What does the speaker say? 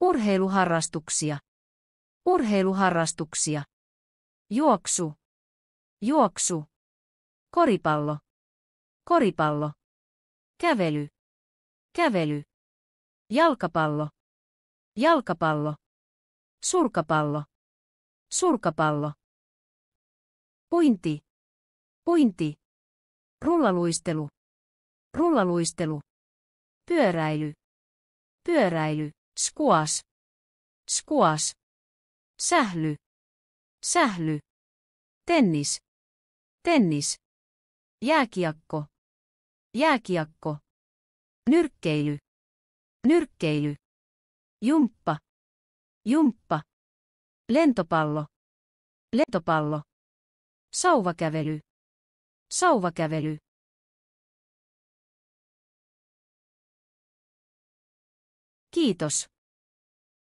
Urheiluharrastuksia. Urheiluharrastuksia. Juoksu. Juoksu. Koripallo. Koripallo. Kävely. Kävely. Jalkapallo. Jalkapallo. Surkapallo. Surkapallo. Uinti. Uinti. Rullaluistelu. Rullaluistelu. Pyöräily. Pyöräily. Squash. Squash. Sähly. Sähly. Tennis. Tennis. Jääkiekko. Jääkiekko. Nyrkkeily. Nyrkkeily. Jumppa. Jumppa. Lentopallo. Lentopallo. Sauvakävely. Sauvakävely. Kiitos.